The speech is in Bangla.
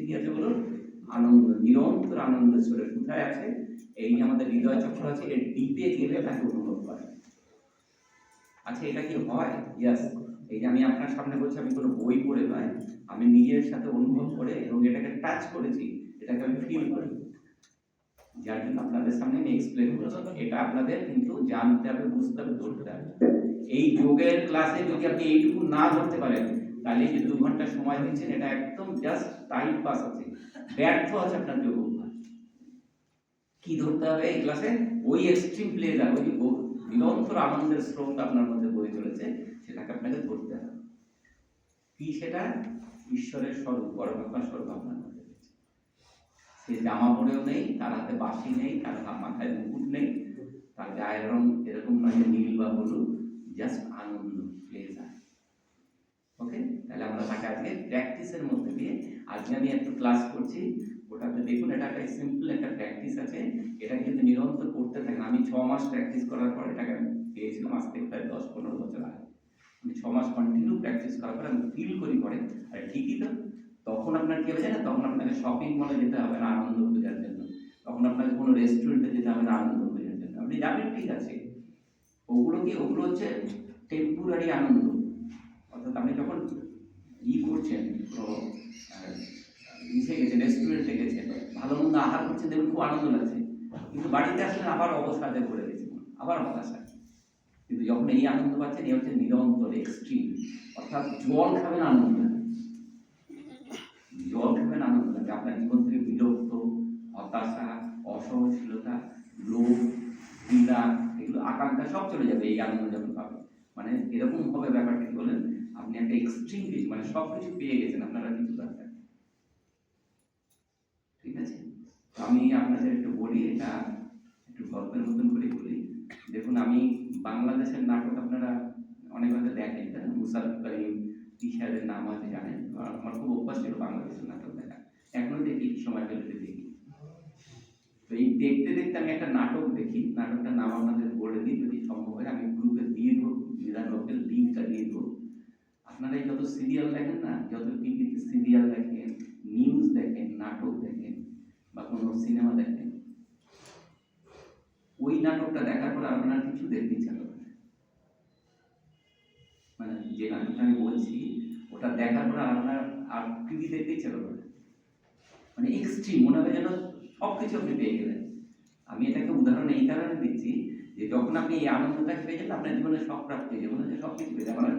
কি আছে বলুন? আনন্দ, নিরন্তর আনন্দ ছড়ে কোথায় আছে? এই যে আমাদের হৃদয় চক্র আছে, এর ডিপে গেলে তাকে অনুভব করে। আচ্ছা, এটা কি হয়? ইয়েস। এই যে আমি আপনার সামনে বলছি, আমি কোনো বই পড়ে নয়, আমি নিজের সাথে অনুভব করে এবং এটাকে টাচ করেছি, এটাকে আমি ফিল করি, যার জন্য আপনাদের সামনে আমি এক্সপ্লেন করছি। এটা আপনাদের কিন্তু জানতে হবে, বুঝতে হবে, ধরতে হবে। এই যোগের ক্লাসে যদি আপনি এইটুকু না ধরতে পারেন, তাহলে যে 2 ঘন্টা সময় দিচ্ছেন এটা একদম জাস্ট টাইম পাস আছে, ব্যর্থ আছে আপনার যোগ অভ্যাস। কি ধরতে হবে এই ক্লাসে? ওই এক্সট্রিম প্লেজার, ওই যে নিরন্তর আনন্দের স্রোত আপনার মধ্যে বয়ে চলেছে, সেটাকে আপনাকে ধরতে হবে। কি সেটা? ঈশ্বরের স্বরূপ, পরমাত্মার স্বরূপ আপনার মধ্যে রয়েছে। সে জামা পরেও নেই, তার হাতে বাঁশি নেই, তার মাথায় মুকুট নেই, তার গায়ের রং এরকম নয় নীল বা হলুদ, জাস্ট আনন্দ, প্লেজার। ওকে, তাহলে আমরা তাকে আজকে প্র্যাকটিসের মধ্যে দিয়ে, আজকে আমি একটু ক্লাস করছি, ওটাতে দেখুন এটা একটা সিম্পল একটা প্র্যাকটিস আছে, এটা কিন্তু নিরন্তর করতে থাকেন। আমি 6 মাস প্র্যাকটিস করার পর এটাকে আমি পেয়েছিলাম, আজ থেকে প্রায় 10-15 বছর আগে। আমি 6 মাস কন্টিনিউ প্র্যাকটিস করার পর আমি ফিল করি পরে, আর ঠিকই তো, তখন আপনার কি হবে না, তখন আপনাকে শপিং মলে যেতে হবে না আনন্দ খোঁজার জন্য, তখন আপনাকে কোনো রেস্টুরেন্টে যেতে হবে না আনন্দ খোঁজার জন্য। আপনি যাবেন, ঠিক আছে, ওগুলো কি, ওগুলো হচ্ছে টেম্পোরারি আনন্দ। অর্থাৎ আপনি যখন করছেন, ইসে গেছেন, রেস্টুরেন্টে গেছেন, ভালো মন্দ আহার করছেন, দেখুন খুব আনন্দ লাগছে, কিন্তু বাড়িতে আসলে আবার অবসাদে পড়ে গেছে, আবার হতাশা। কিন্তু যখন এই আনন্দ পাচ্ছেন, এই হচ্ছে নিরন্তর এক্সট্রিম। অর্থাৎ জল খাবেন আনন্দ লাগে, জল খাবেন আনন্দ লাগে, আপনার জীবন থেকে বিরক্ত, হতাশা, অসহনশীলতা, লোভ, দ্বিধা, এগুলো আকাঙ্ক্ষা সব চলে যাবে এই আনন্দ যখন পাবেন। মানে এরকম হবে ব্যাপারটা, কি বলেন, আপনি একটা এক্সট্রিম কিছু, মানে সব কিছু পেয়ে গেছেন, আপনারা কিছু দরকার। ঠিক আছে, আমি আপনাদের একটু বলি, এটা একটু গল্পের মতন করে বলি। দেখুন, আমি বাংলাদেশের নাটক আপনারা অনেক হয়তো দেখেন, তাই না? মুশারফ করিম, তিশারের নাম হয়তো জানেন। আমার খুব অভ্যাস ছিল বাংলাদেশের নাটক দেখা, এখনো দেখি, সময় পেলে দেখি। তো এই দেখতে দেখতে আমি একটা নাটক দেখি, নাটকটার নাম আপনাদের বলে দিই, যদি সম্ভব হয় আমি গ্রুপে দিয়ে দেবো, বিধানকের লিঙ্কটা দিয়ে দেবো। আপনারা এই যত সিরিয়াল দেখেন না, যত টিভিতে সিরিয়াল দেখেন, নিউজ দেখেন, নাটক দেখেন, বা কোনো সিনেমা দেখেন, ওই নাটকটা দেখার পর আপনার কিছু দেখতে ইচ্ছা করে, মানে যে নাটকটা আমি বলছি ওটা দেখার পর আপনার আর টিভি দেখতে ইচ্ছা করে, মানে এক্সট্রিম মনে হবে যেন সব কিছু আপনি পেয়ে গেলেন। আমি এটাকে উদাহরণ এই কারণে দিচ্ছি যে যখন আপনি এই আনন্দটাকে পেয়ে যাবেন, আপনার জীবনে সব প্রাপ্তি, জীবনে সব কিছু পেয়ে যাবেন,